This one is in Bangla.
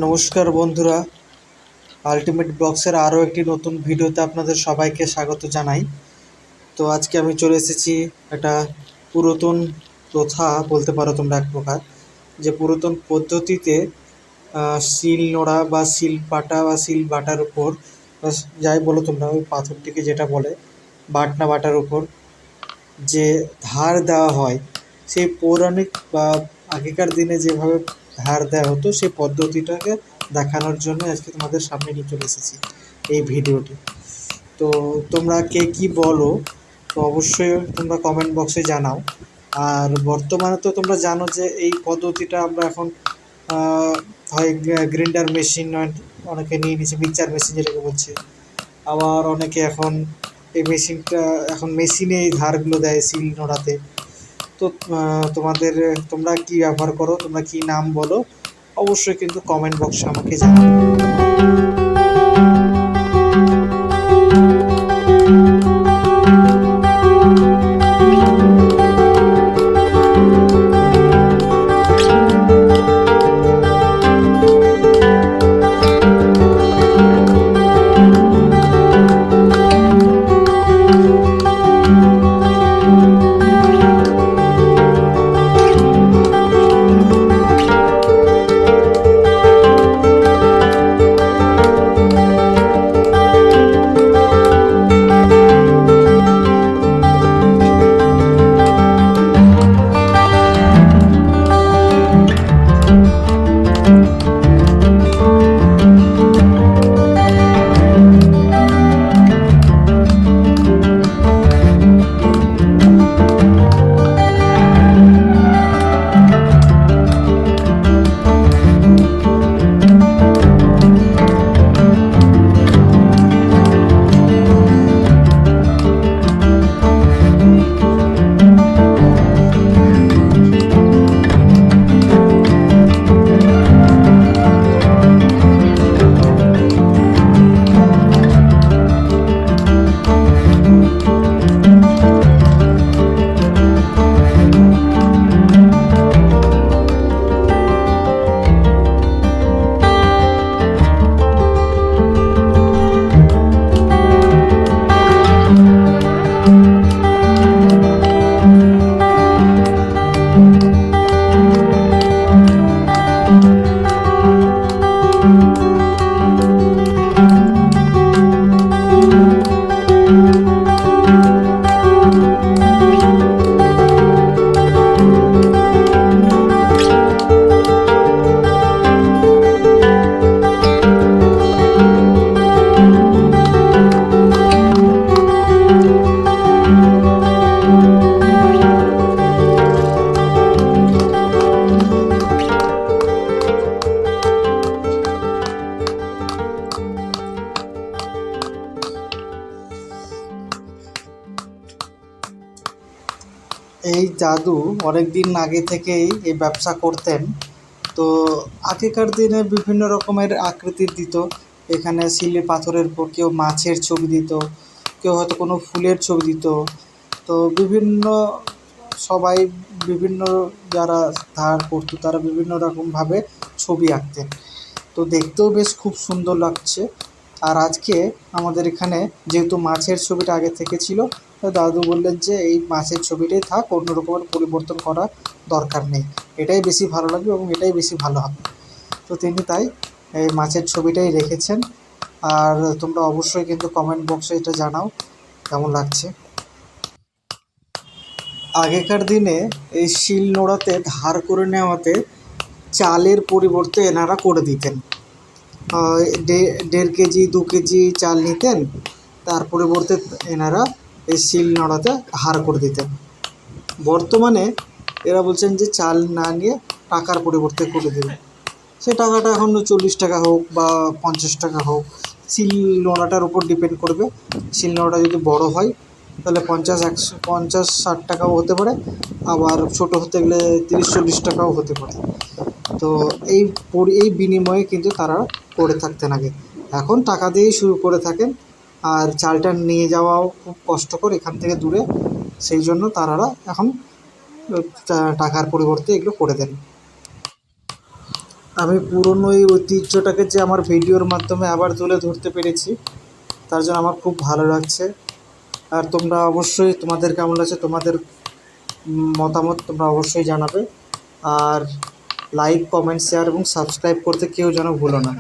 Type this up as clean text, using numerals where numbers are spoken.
নমস্কার বন্ধুরা, আলটিমেট ব্লগসের আরও একটি নতুন ভিডিওতে আপনাদের সবাইকে স্বাগত জানাই। তো আজকে আমি চলে এসেছি একটা পুরাতন প্রথা বলতে পারো তোমরা এক প্রকার, যে পুরাতন পদ্ধতিতে শিল নোড়া বা শিল পাটা বা শিল বাটার উপর বা যাই বলো তোমরা, ওই পাথরটিকে যেটা বলে বাটনা বাটার উপর যে ধার দেওয়া হয়, সেই পৌরাণিক বা আগেকার দিনে যেভাবে ধার দেওয়া হতো সেই পদ্ধতিটাকে দেখানোর জন্য আজকে তোমাদের সামনে নিয়ে চলে এসেছি এই ভিডিওটি। তো তোমরা কে কী বলো, তো অবশ্যই তোমরা কমেন্ট বক্সে জানাও। আর বর্তমানে তো তোমরা জানো যে এই পদ্ধতিটা আমরা এখন হয় গ্রাইন্ডার মেশিন, অনেকে নিয়ে নিচ্ছে মিক্সচার মেশিন যেটাকে বলছে, আবার অনেকে এখন এই মেশিনটা এখন মেশিনে এই ধারগুলো দেয় শিল নোড়াতে। তো তোমরা কি ব্যবহার করো, তোমরা কি নাম বলো, অবশ্যই কিন্তু কমেন্ট বক্সে আমাকে জানাও। এই দাদু অনেক দিন আগে থেকেই এই ব্যবসা করতেন। তো আগেকার দিনে বিভিন্ন রকমের আকৃতির দিত, এখানে শিলে পাথরের উপর কেউ মাছের ছবি দিত, কেউ হয়তো কোনো ফুলের ছবি দিত। তো সবাই বিভিন্ন, যারা ধার করতো তারা বিভিন্ন রকমভাবে ছবি আঁকতেন। তো দেখতেও বেশ খুব সুন্দর লাগছে। আর আজকে আমাদের এখানে যেহেতু মাছের ছবিটা আগে থেকে ছিল, তো দাদু বললেন যে এই মাছের ছবিটাই থাক, অন্য রকমের পরিবর্তন করা দরকার নেই, এটাই বেশি ভালো লাগবে এবং এটাই বেশি ভালো হবে। তো তিনি তাই এই মাছের ছবিটাই রেখেছেন। আর তোমরা অবশ্যই কিন্তু কমেন্ট বক্সে এটা জানাও কেমন লাগছে। আগেকার দিনে এই শিল নোড়াতে ধার করে নেওয়াতে চালের পরিবর্তে এনারা করে দিতেন। 1.5 কেজি 2 কেজি চাল নিতেন, তার পরিবর্তে এনারা এই শিল নোড়াতে হার করে দিতেন। বর্তমানে এরা বলছেন যে চাল না নিয়ে টাকার পরিবর্তে করে দেবে। সে টাকাটা এখন 40 টাকা হোক বা 50 টাকা হোক, শিল নোড়াটার উপর ডিপেন্ড করবে। শিল নোড়াটা যদি বড় হয় তাহলে 50-60 টাকাও হতে পারে, আবার ছোট হতে গেলে 30-40 টাকাও হতে পারে। তো এই বিনিময়ে কিন্তু তারা করে থাকতেন আগে। এখন টাকা দিয়েই শুরু করে থাকেন। আর চালটা নিয়ে যাওয়াও খুব কষ্টকর এখান থেকে দূরে, সেই জন্য তারা এখন টাকার পরিবর্তে এগুলো করে দেন। আমি পুরনো এই ঐতিহ্যটাকে যে আমার ভিডিওর মাধ্যমে আবার তুলে ধরতে পেরেছি, তার জন্য আমার খুব ভালো লাগছে। আর তোমরা অবশ্যই, তোমাদের কেমন লাগছে, তোমাদের মতামত তোমরা অবশ্যই জানাবে। আর লাইক, কমেন্ট, শেয়ার এবং সাবস্ক্রাইব করতে কেউ যেন ভুলো না।